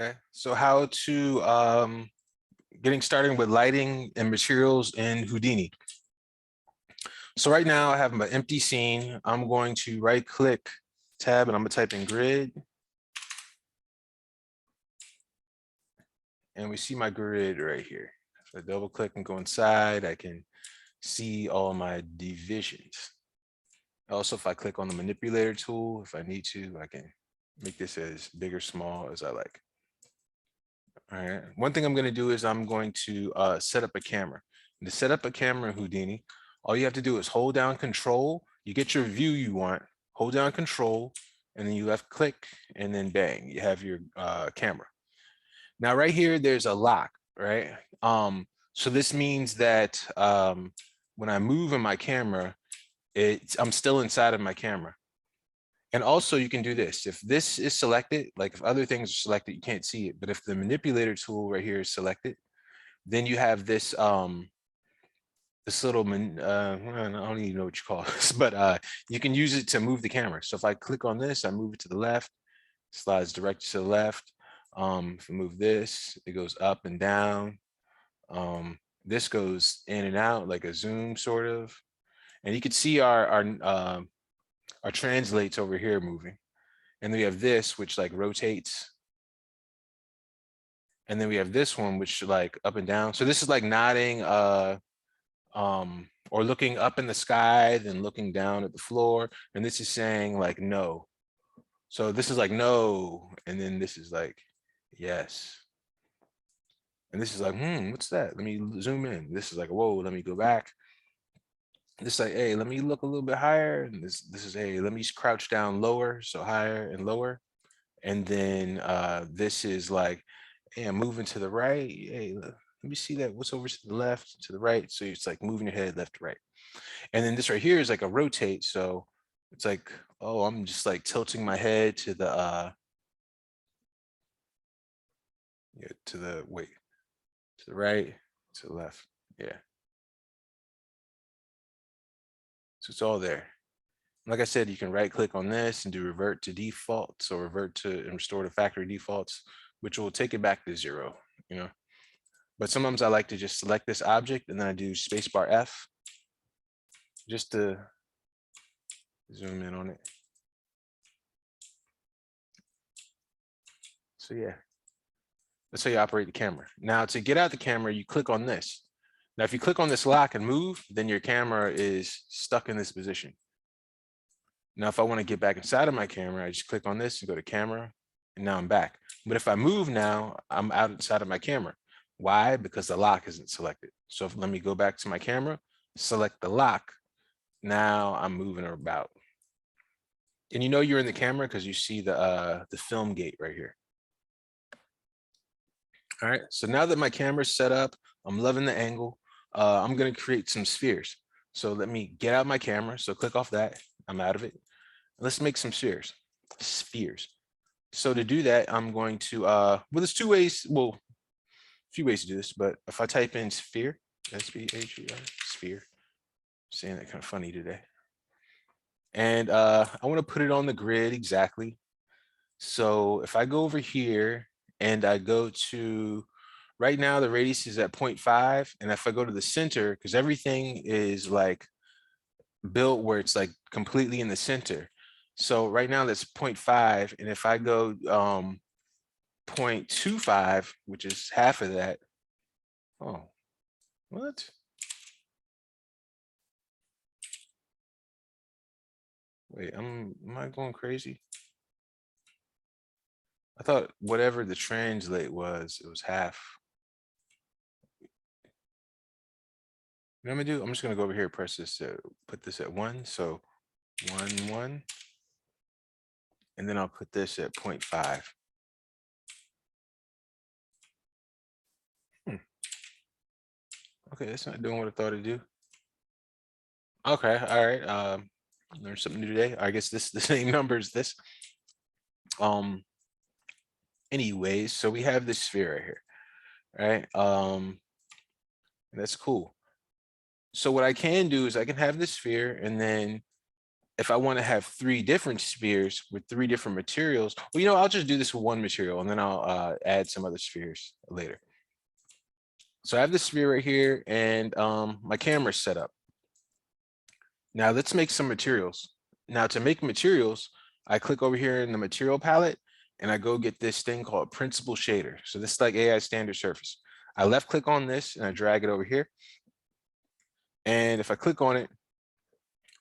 Okay, so how to getting started with lighting and materials in Houdini. So right now I have my empty scene. I'm going to right click tab and I'm gonna type in grid. And we see my grid right here. If I double click and go inside, I can see all my divisions. Also, if I click on the manipulator tool, if I need to, I can make this as big or small as I like. All right. One thing I'm going to do is I'm going to set up a camera. And to set up a camera in Houdini, all you have to do is hold down Control. You get your view you want. Hold down Control, and then you left click, and then bang, you have your camera. Now, right here, there's a lock, right? So this means that when I move in my camera, I'm still inside of my camera. And also you can do this. If this is selected, like if other things are selected, you can't see it. But if the manipulator tool right here is selected, then you have this this little, I don't even know what you call this, but you can use it to move the camera. So if I click on this, I move it to the left, slides directly to the left. If I move this, it goes up and down. This goes in and out like a zoom sort of. And you can see our translates over here moving. And then we have this, which like rotates. And then we have this one, which like up and down. So this is like nodding or looking up in the sky, then looking down at the floor. And this is saying like no. So this is like no. And then this is like yes. And this is like, what's that? Let me zoom in. This is like, whoa, let me go back. This is like, hey, let me look a little bit higher. And this is, hey, let me crouch down lower. So higher and lower. And then this is like, hey, I'm moving to the right. Hey, let me see that. What's over to the left, to the right? So it's like moving your head left to right. And then this right here is like a rotate. So it's like, oh, I'm just like tilting my head to the, yeah, to the, wait, to the right, to the left. Yeah. So it's all there. Like I said, you can right click on this and do revert to defaults or revert to and restore to factory defaults, which will take it back to 0, you know. But sometimes I like to just select this object and then I do spacebar F just to zoom in on it. So yeah, that's how you operate the camera. Now to get out the camera, you click on this. Now, if you click on this lock and move, then your camera is stuck in this position. Now, if I want to get back inside of my camera, I just click on this and go to camera, and now I'm back. But if I move now, I'm outside of my camera. Why? Because the lock isn't selected. So let me go back to my camera, select the lock. Now I'm moving about. And you know you're in the camera because you see the film gate right here. All right, so now that my camera's set up, I'm loving the angle. I'm gonna create some spheres. So let me get out my camera. So click off that, I'm out of it. Let's make some spheres. So to do that, I'm going to, well, there's two ways, well, a few ways to do this, but if I type in sphere, S-P-H-E-R, sphere, saying that kind of funny today. And I want to put it on the grid exactly. So if I go over here and I go to, right now the radius is at 0.5. And if I go to the center, because everything is like built where it's like completely in the center. So right now that's 0.5. And if I go 0.25, which is half of that. Oh, what? Wait, am I going crazy? I thought whatever the translate was, it was half. You know what I'm gonna do? I'm just gonna go over here, press this, put this at 1. So 1, 1. And then I'll put this at 0.5. Okay, that's not doing what I thought it'd do. Okay, all right. Learned something new today. I guess the same number as this. Anyways, so we have this sphere right here, right? That's cool. So what I can do is I can have this sphere, and then if I want to have 3 different spheres with 3 different materials, well, I'll just do this with one material and then I'll add some other spheres later. So I have this sphere right here and my camera's set up. Now let's make some materials. Now to make materials, I click over here in the material palette and I go get this thing called principal shader. So this is like AI standard surface. I left click on this and I drag it over here. And if I click on it,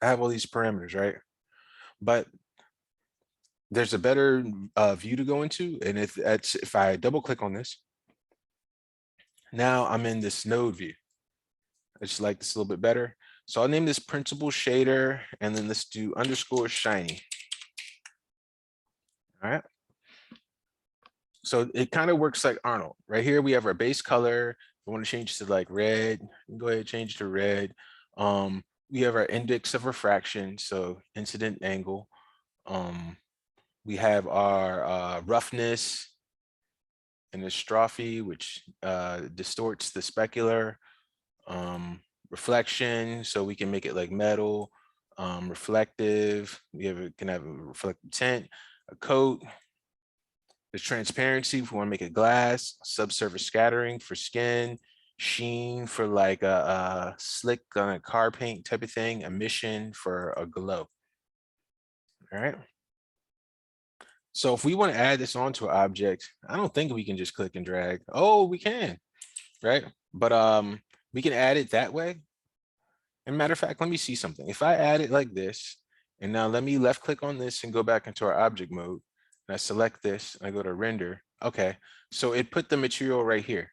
I have all these parameters, right? But there's a better view to go into. And if I double click on this, now I'm in this node view. I just like this a little bit better. So I'll name this principal shader and then let's do underscore shiny. All right. So it kind of works like Arnold. Right here, we have our base color. We want to change to like red. Go ahead, change to red. We have our index of refraction, so incident angle. We have our roughness and the strophe, which distorts the specular. Reflection, so we can make it like metal. Reflective, can have a reflective tint. A coat. The transparency, if we want to make it glass. Subsurface scattering for skin. Sheen for like a slick on a car paint type of thing. Emission for a glow. All right. So if we want to add this onto an object, I don't think we can just click and drag. Oh, we can, right? But we can add it that way. And matter of fact, let me see something. If I add it like this, and now let me left click on this and go back into our object mode. And I select this, and I go to render. Okay, so it put the material right here,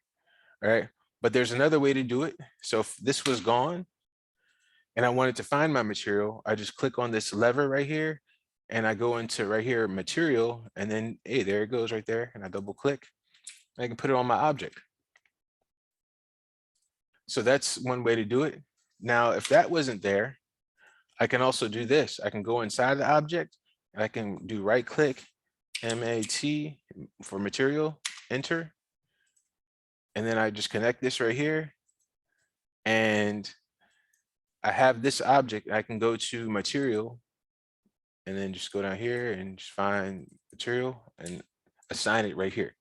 right? But there's another way to do it. So if this was gone and I wanted to find my material, I just click on this lever right here and I go into right here, material, and then, hey, there it goes right there. And I double click, and I can put it on my object. So that's one way to do it. Now, if that wasn't there, I can also do this. I can go inside the object and I can do right click, MAT for material, enter. And then I just connect this right here. And I have this object. I can go to material and then just go down here and just find material and assign it right here.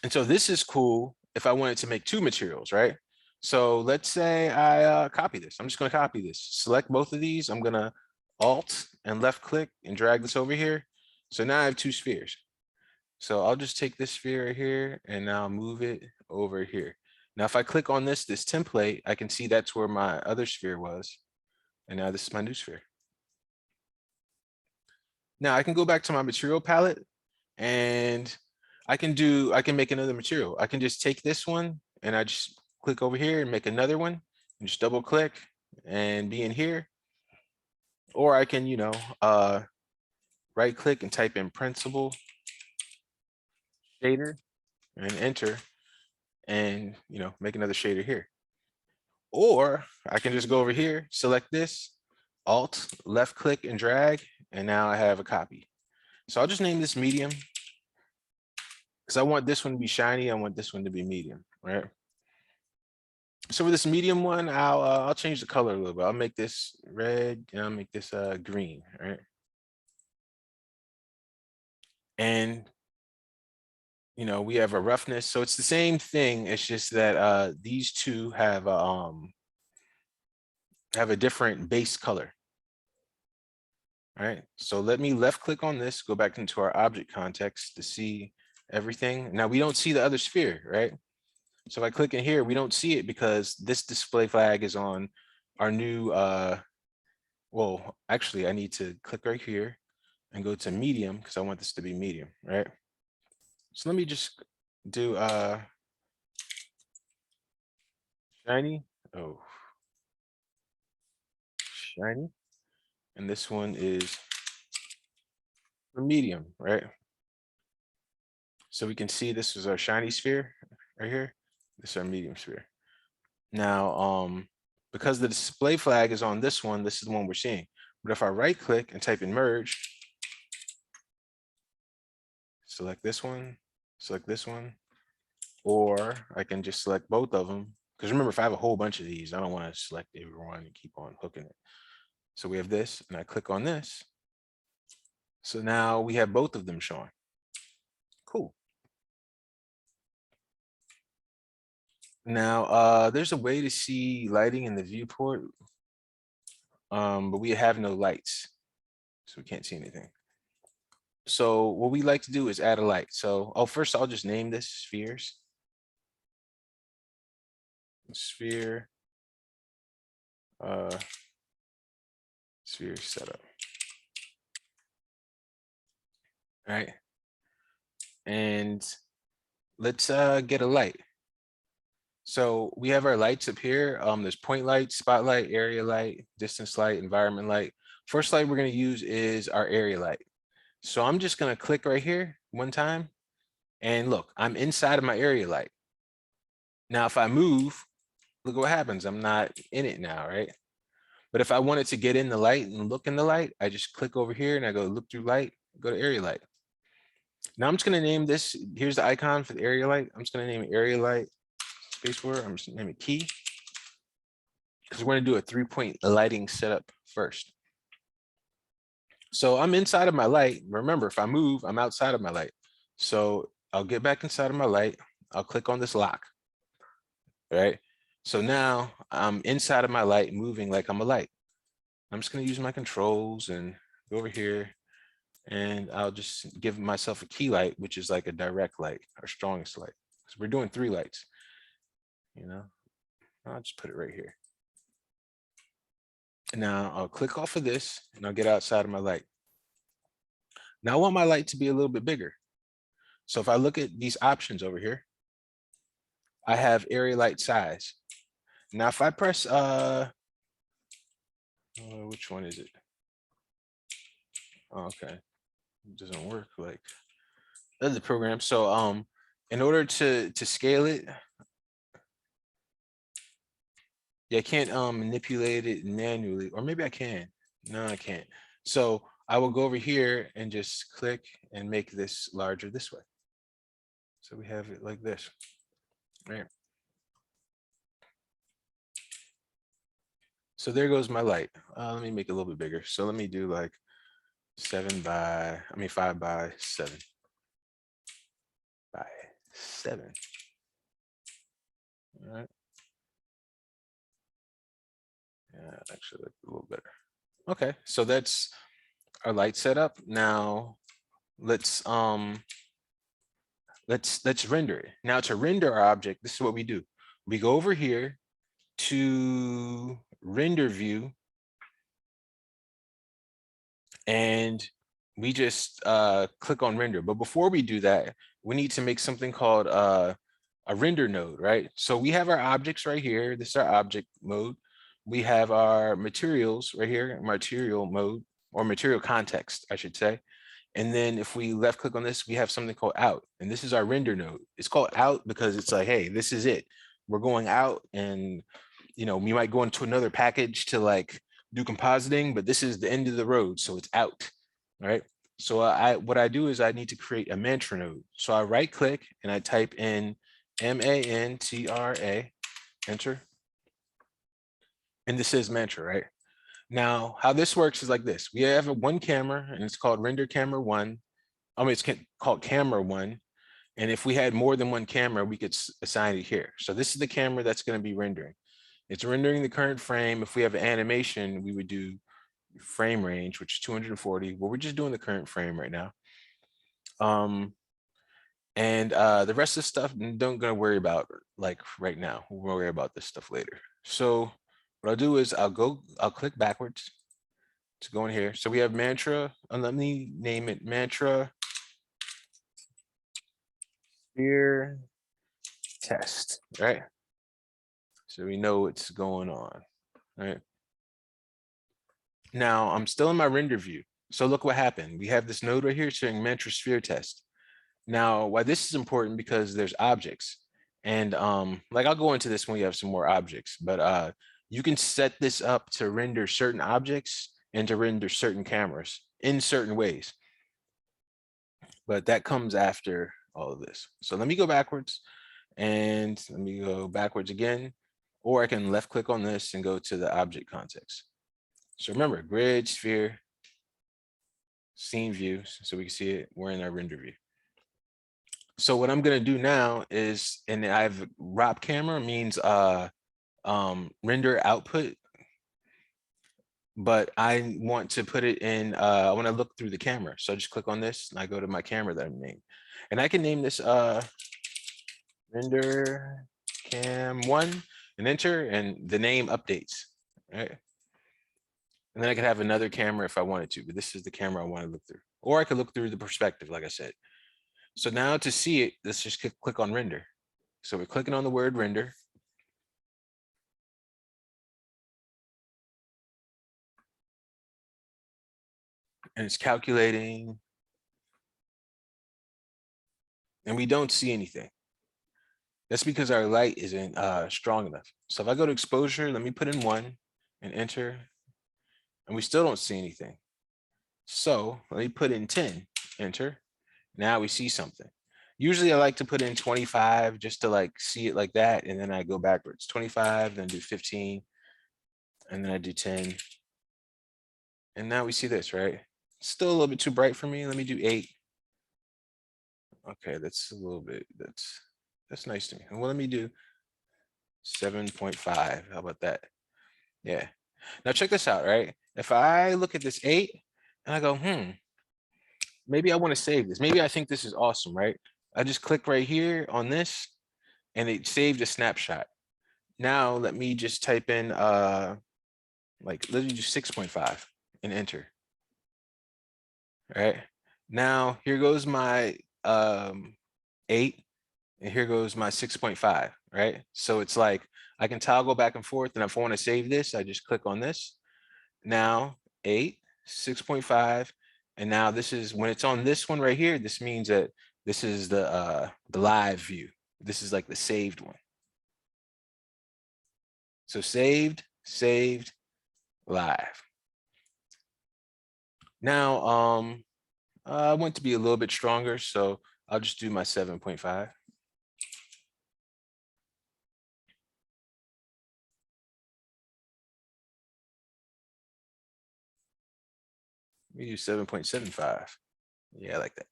And so this is cool if I wanted to make 2 materials, right? So let's say I copy this. I'm just going to copy this. Select both of these. I'm going to Alt and left click and drag this over here. So now I have 2 spheres. So I'll just take this sphere right here and now move it over here. Now, if I click on this template, I can see that's where my other sphere was. And now this is my new sphere. Now I can go back to my material palette and I can make another material. I can just take this one and I just click over here and make another one and just double click and be in here. Or I can, right click and type in principal shader and enter and, make another shader here. Or I can just go over here, select this, Alt, left click and drag, and now I have a copy. So I'll just name this medium because I want this one to be shiny. I want this one to be medium, right? So for this medium one, I'll change the color a little bit. I'll make this red and I'll make this green, right? And we have a roughness. So it's the same thing. It's just that these two have a different base color. All right, so let me left click on this, go back into our object context to see everything. Now we don't see the other sphere, right? So if I click in here, we don't see it because this display flag is on our new, well, actually I need to click right here and go to medium because I want this to be medium, right? So let me just do shiny, oh, shiny. And this one is for medium, right? So we can see this is our shiny sphere right here. This is our medium sphere. Now, because the display flag is on this one, this is the one we're seeing. But if I right click and type in merge, select this one, or I can just select both of them. Because remember, if I have a whole bunch of these, I don't want to select everyone and keep on hooking it. So we have this, and I click on this. So now we have both of them showing. Cool. Now, there's a way to see lighting in the viewport, but we have no lights, so we can't see anything. So what we like to do is add a light. So, first I'll just name this spheres. Sphere, sphere setup. All right. And let's get a light. So we have our lights up here. There's point light, spotlight, area light, distance light, environment light. First light we're going to use is our area light. So I'm just going to click right here one time. And look, I'm inside of my area light. Now, if I move, look what happens. I'm not in it now, right? But if I wanted to get in the light and look in the light, I just click over here and I go look through light, go to area light. Now I'm just going to name this. Here's the icon for the area light. I'm just going to name it area light. Space word. I'm just name it key, because we're going to do a 3-point lighting setup first. So I'm inside of my light. Remember, if I move, I'm outside of my light. So I'll get back inside of my light. I'll click on this lock. All right. So now I'm inside of my light, moving like I'm a light. I'm just going to use my controls and go over here, and I'll just give myself a key light, which is like a direct light, our strongest light. So we're doing 3 lights. I'll just put it right here. Now I'll click off of this and I'll get outside of my light. Now I want my light to be a little bit bigger. So if I look at these options over here, I have area light size. Now if I press, which one is it? Oh, okay, it doesn't work like other program. So in order to scale it, yeah, I can't manipulate it manually, or maybe I can. No, I can't. So I will go over here and just click and make this larger this way. So we have it like this, right? So there goes my light. Let me make it a little bit bigger. So let me do like 5 by 7 by 7. All right. Yeah, actually like a little better. Okay, so that's our light setup. Now let's render it. Now to render our object, this is what we do. We go over here to render view, and we just click on render. But before we do that, we need to make something called a render node, right? So we have our objects right here. This is our object mode. We have our materials right here, material mode, or material context, I should say. And then if we left click on this, we have something called out. And this is our render node. It's called out because it's like, hey, this is it. We're going out, and we might go into another package to like do compositing, but this is the end of the road. So it's out. All right. So what I do is I need to create a mantra node. So I right click and I type in mantra, enter. And this is mantra, right? Now, how this works is like this. We have one camera and it's called render camera 1. I mean, it's called camera 1. And if we had more than one camera, we could assign it here. So this is the camera that's going to be rendering. It's rendering the current frame. If we have an animation, we would do frame range, which is 240. Well, we're just doing the current frame right now. And the rest of the stuff, don't gonna worry about like right now. We'll worry about this stuff later. So what I'll do is I'll click backwards to go in here. So we have mantra, and let me name it mantra sphere test, right? So we know what's going on, right? Now I'm still in my render view. So look what happened. We have this node right here showing mantra sphere test. Now, why this is important, because there's objects. And like I'll go into this when we have some more objects, but you can set this up to render certain objects and to render certain cameras in certain ways. But that comes after all of this. So let me go backwards, and let me go backwards again, or I can left click on this and go to the object context. So remember, grid, sphere, scene view, so we can see it. We're in our render view. So what I'm gonna do now is, and I have ROP camera means render output, but I want to put it in, I want to look through the camera. So I just click on this and I go to my camera that I'm named. And I can name this render cam 1 and enter, and the name updates, right? And then I could have another camera if I wanted to, but this is the camera I want to look through. Or I could look through the perspective, like I said. So now to see it, let's just click on render. So we're clicking on the word render. And it's calculating. And we don't see anything. That's because our light isn't strong enough. So if I go to exposure, let me put in 1 and enter, and we still don't see anything. So let me put in 10, enter. Now we see something. Usually I like to put in 25 just to like see it like that, and then I go backwards. 25, then do 15, and then I do 10. And now we see this, right? Still a little bit too bright for me. Let me do 8. Okay, that's a little bit, that's nice to me. And well, let me do 7.5. How about that? Yeah. Now check this out, right? If I look at this 8 and I go, maybe I want to save this. Maybe I think this is awesome, right? I just click right here on this and it saved a snapshot. Now let me just type in like let's do 6.5 and enter. All right. Now here goes my 8 and here goes my 6.5, right? So it's like I can toggle back and forth, and if I want to save this, I just click on this. Now 8, 6.5, and now this is when it's on this one right here, this means that this is the live view. This is like the saved one. So saved, live. Now I want to be a little bit stronger, so I'll just do my 7.5. We do 7.75. Yeah, I like that.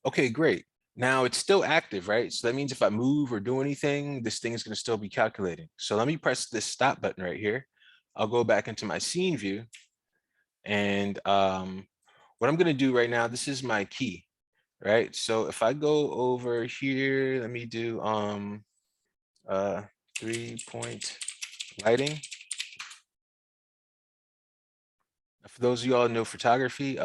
Okay, great. Now it's still active, right? So that means if I move or do anything, this thing is going to still be calculating. So let me press this stop button right here. I'll go back into my scene view. And what I'm going to do right now, this is my key, right? So if I go over here, let me do 3-point lighting. For those of you all know photography,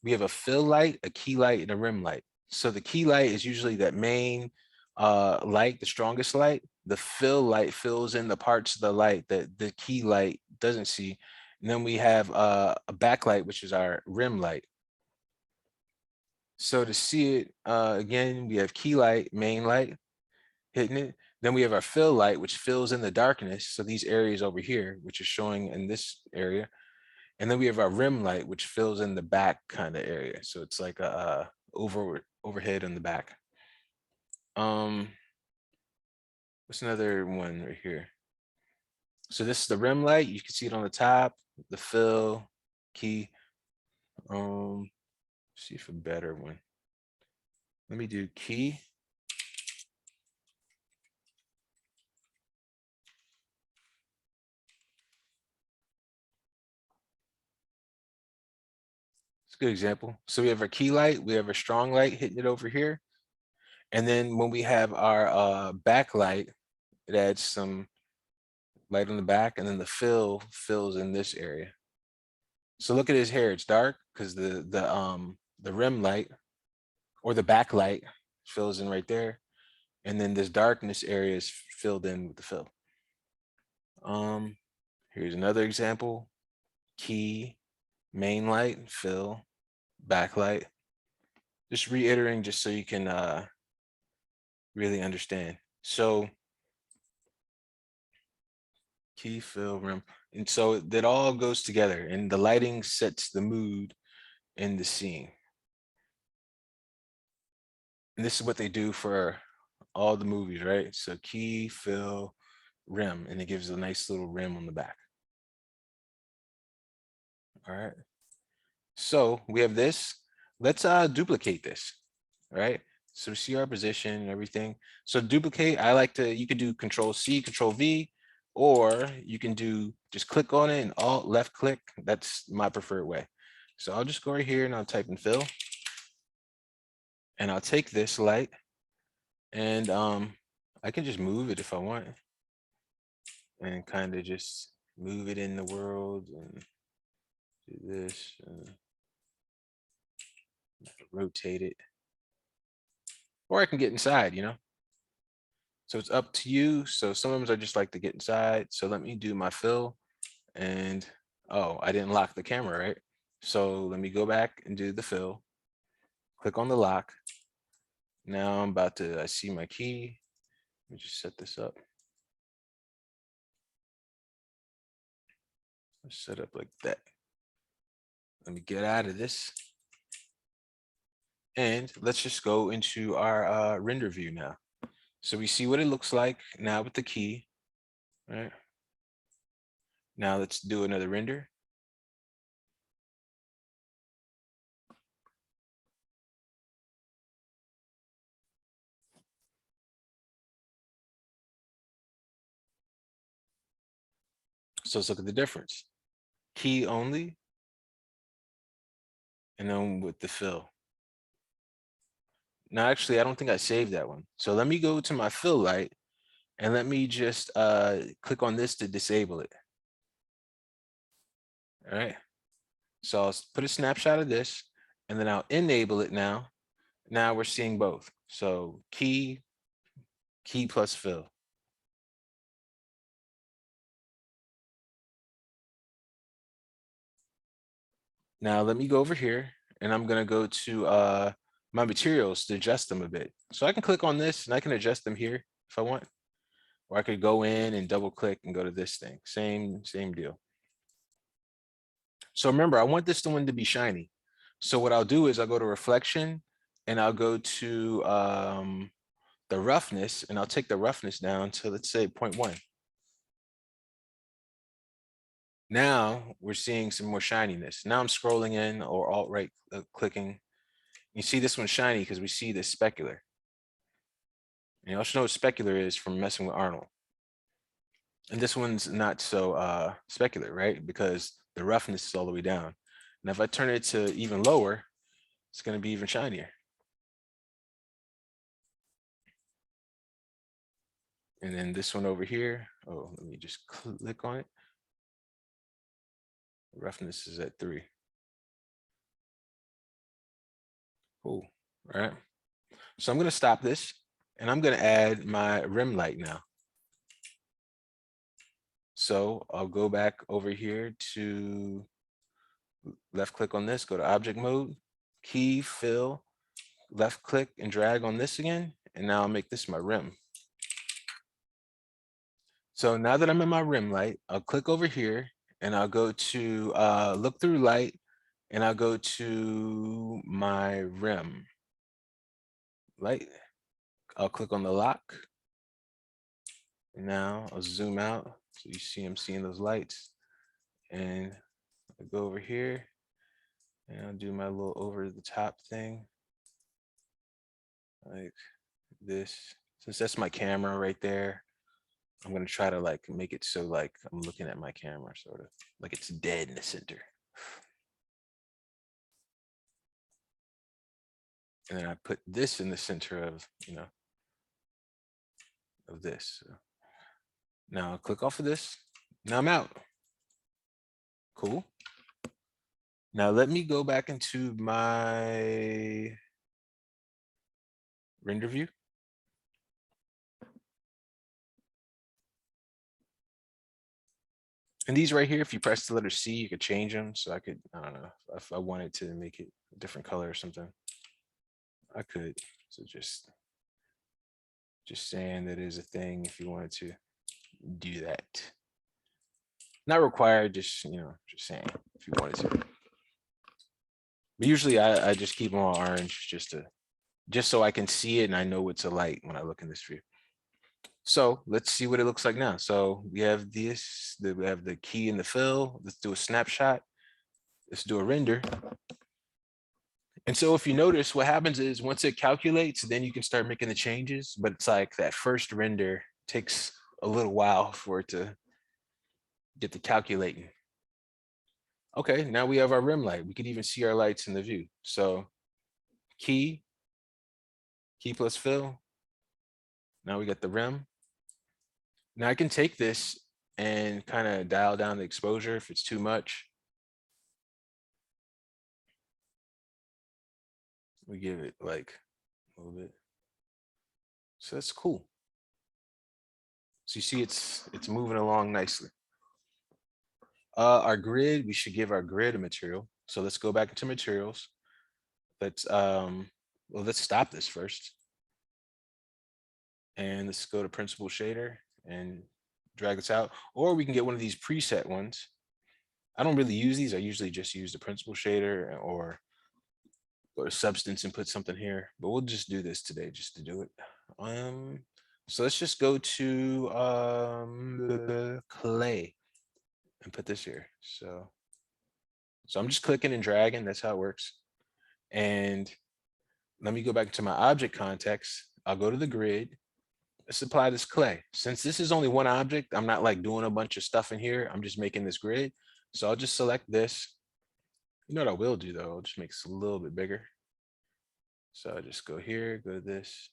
we have a fill light, a key light, and a rim light. So the key light is usually that main light, the strongest light. The fill light fills in the parts of the light that the key light doesn't see. And then we have a backlight, which is our rim light. So to see it, again, we have key light, main light, hitting it. Then we have our fill light, which fills in the darkness. So these areas over here, which is showing in this area. And then we have our rim light, which fills in the back kind of area. So it's like a overhead on the back. What's another one right here? So this is the rim light. You can see it on the top, the fill, key. See if a better one. Let me do key. It's a good example. So we have our key light, we have a strong light hitting it over here. And then when we have our backlight, it adds some light on the back, and then the fill fills in this area. So look at his hair, it's dark because the rim light or the backlight fills in right there. And then this darkness area is filled in with the fill. Here's another example. Key, main light, fill, backlight. Just reiterating just so you can really understand. So key, fill, rim. And so that all goes together, and the lighting sets the mood in the scene. And this is what they do for all the movies, right? So key, fill, rim, and it gives a nice little rim on the back. All right. So we have this. Let's duplicate this. All right. So we see our position and everything. So duplicate, I like to, you could do Control C, Control V, or you can do just click on it and Alt left click. That's my preferred way. So I'll just go right here and I'll type in fill. And I'll take this light and I can just move it if I want and kind of just move it in the world and do this and rotate it. Or I can get inside, you know? So it's up to you. So sometimes I just like to get inside. So let me do my fill and, oh, I didn't lock the camera, right? So let me go back and do the fill. Click on the lock. Now I'm about to, I see my key. Let me just set this up. Let's set up like that. Let me get out of this. And let's just go into our render view now. So we see what it looks like now with the key, right? Now let's do another render. So let's look at the difference. Key only, and then with the fill. Now, actually, I don't think I saved that one. So let me go to my fill light and let me just click on this to disable it. All right. So I'll put a snapshot of this and then I'll enable it now. Now we're seeing both. So key plus fill. Now let me go over here and I'm gonna go to my materials to adjust them a bit. So I can click on this and I can adjust them here if I want. Or I could go in and double click and go to this thing. Same deal. So remember, I want this one to be shiny. So what I'll do is I'll go to reflection and I'll go to the roughness and I'll take the roughness down to, let's say, 0.1. Now we're seeing some more shininess. Now I'm scrolling in or alt right clicking. You see this one's shiny because we see this specular. And you also know what specular is from messing with Arnold. And this one's not so specular, right? Because the roughness is all the way down. And if I turn it to even lower, it's going to be even shinier. And then this one over here, oh, let me just click on it. Roughness is at 3. Cool, all right. So I'm going to stop this and I'm going to add my rim light now. So I'll go back over here to left click on this, go to object mode, key, fill, left click and drag on this again. And now I'll make this my rim. So now that I'm in my rim light, I'll click over here and I'll go to look through light and I'll go to my rim light. I'll click on the lock. And now I'll zoom out. So you see I'm seeing those lights. And I'll go over here and I'll do my little over the top thing. Like this. Since that's my camera right there, I'm gonna try to like make it so like I'm looking at my camera, sort of like it's dead in the center. And then I put this in the center of, you know, of this. So now I'll click off of this. Now I'm out. Cool. Now let me go back into my render view. And these right here, if you press the letter C, you could change them. So I could, I don't know, if I wanted to make it a different color or something, I could. So just saying that is a thing if you wanted to do that. Not required, just, you know, just saying if you wanted to. But usually I just keep them all orange just so I can see it and I know it's a light when I look in this view. So let's see what it looks like now. So we have this, we have the key and the fill. Let's do a snapshot. Let's do a render. And so if you notice, what happens is once it calculates, then you can start making the changes. But it's like that first render takes a little while for it to get to calculating. Okay, now we have our rim light. We could even see our lights in the view. So key plus fill. Now we got the rim. Now I can take this and kind of dial down the exposure if it's too much. We give it like a little bit. So that's cool. So you see it's moving along nicely. Our grid, we should give our grid a material. So let's go back into materials. Let's stop this first. And let's go to principal shader and drag this out. Or we can get one of these preset ones. I don't really use these. I usually just use the principal shader or go to substance and put something here, but we'll just do this today just to do it. So let's just go to the clay and put this here. So I'm just clicking and dragging. That's how it works. And let me go back to my object context. I'll go to the grid. Let's apply this clay. Since this is only one object, I'm not like doing a bunch of stuff in here. I'm just making this grid. So I'll just select this. You know what I will do though? I'll just make this a little bit bigger. So I just go here, go to this.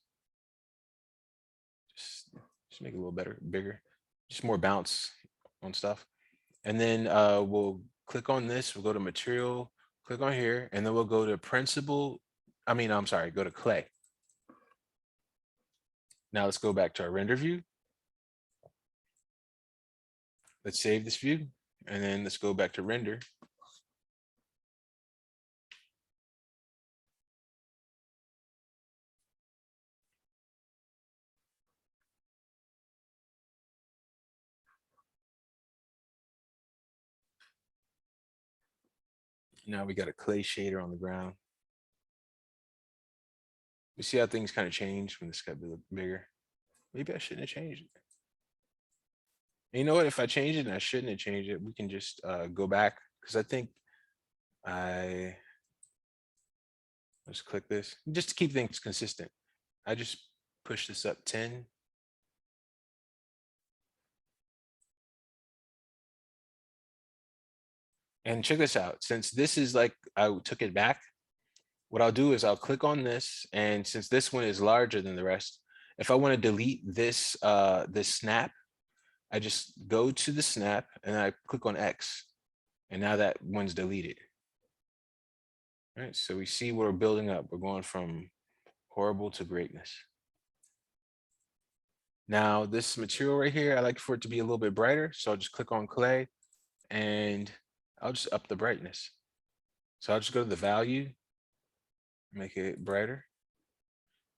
Just make it a little better, bigger, just more bounce on stuff. And then we'll click on this. We'll go to material, click on here, and then we'll go to principal. I'm sorry, go to clay. Now let's go back to our render view. Let's save this view, and then let's go back to render. Now we got a clay shader on the ground. You see how things kind of change when this got bigger. Maybe I shouldn't have changed it. And you know what? If I change it and I shouldn't have changed it, we can just go back because I think let's click this just to keep things consistent. I just push this up 10. And check this out. Since this is like, I took it back, what I'll do is I'll click on this. And since this one is larger than the rest, if I want to delete this, this snap, I just go to the snap and I click on X. And now that one's deleted. All right, so we see we're building up. We're going from horrible to greatness. Now this material right here, I like for it to be a little bit brighter. So I'll just click on clay and I'll just up the brightness. So I'll just go to the value, make it brighter.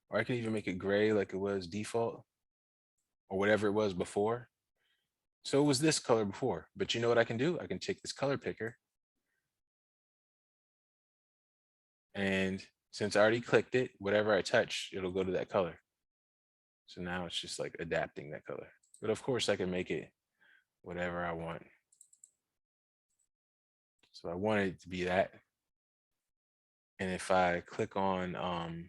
Or I can even make it gray like it was default or whatever it was before. So it was this color before, but you know what I can do? I can take this color picker. And since I already clicked it, whatever I touch, it'll go to that color. So now it's just like adapting that color. But of course I can make it whatever I want. So I want it to be that. And if I click on,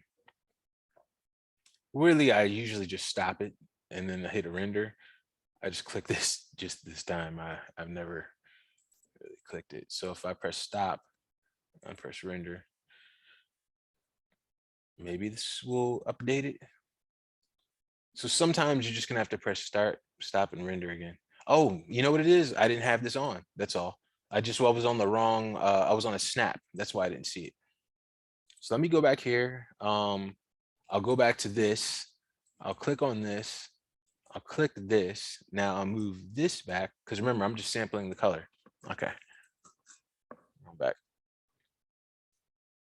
really, I usually just stop it and then I hit a render. I just click this just this time. I've never really clicked it. So if I press stop and press render, maybe this will update it. So sometimes you're just gonna have to press start, stop, and render again. Oh, you know what it is? I didn't have this on. That's all. I was on the wrong, I was on a snap. That's why I didn't see it. So let me go back here. I'll go back to this. I'll click on this. I'll click this. Now I'll move this back because remember, I'm just sampling the color. Okay. I'm back.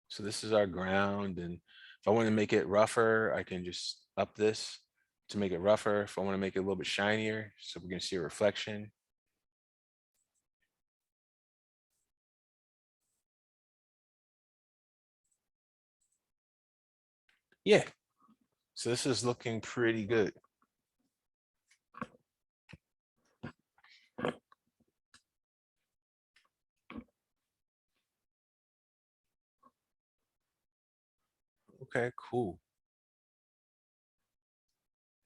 So this is our ground. And if I want to make it rougher, I can just up this to make it rougher. If I want to make it a little bit shinier, so we're going to see a reflection. Yeah. So this is looking pretty good. Okay, cool.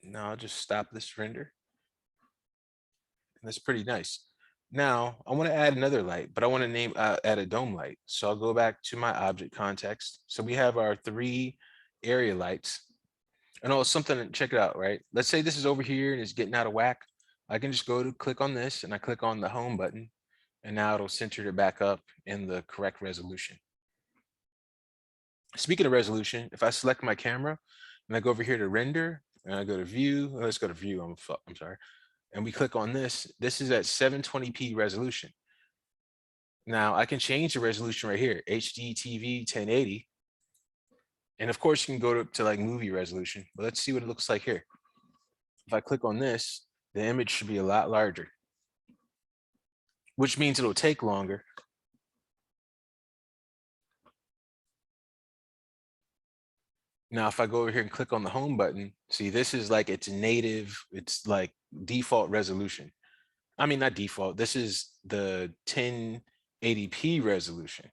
Now I'll just stop this render. And that's pretty nice. Now I want to add another light, but I want to add a dome light. So I'll go back to my object context. So we have our 3 area lights. And oh, something to check it out, right? Let's say this is over here and it's getting out of whack. I can just go to click on this and I click on the home button, and now it'll center it back up in the correct resolution. Speaking of resolution, if I select my camera and I go over here to render and I go to view, let's go to view. I'm sorry. And we click on this. This is at 720p resolution. Now I can change the resolution right here, HD TV 1080. And of course you can go to like movie resolution, but let's see what it looks like here. If I click on this, the image should be a lot larger, which means it'll take longer. Now, if I go over here and click on the home button, see, this is like its native, it's like default resolution. I mean, not default, this is the 1080p resolution.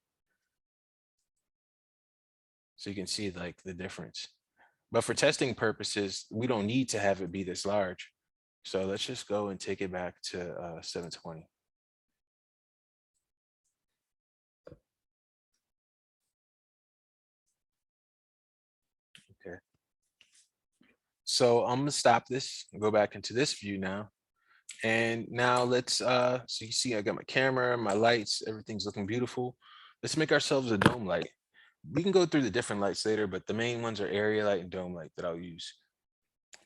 So you can see like the difference. But for testing purposes, we don't need to have it be this large. So let's just go and take it back to 720. Okay. So I'm gonna stop this and go back into this view now. And now let's, so you see I got my camera, my lights, everything's looking beautiful. Let's make ourselves a dome light. We can go through the different lights later, but the main ones are area light and dome light that I'll use.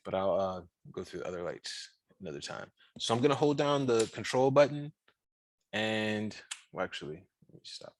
But I'll go through the other lights another time. So I'm gonna hold down the control button and, well, actually, let me stop.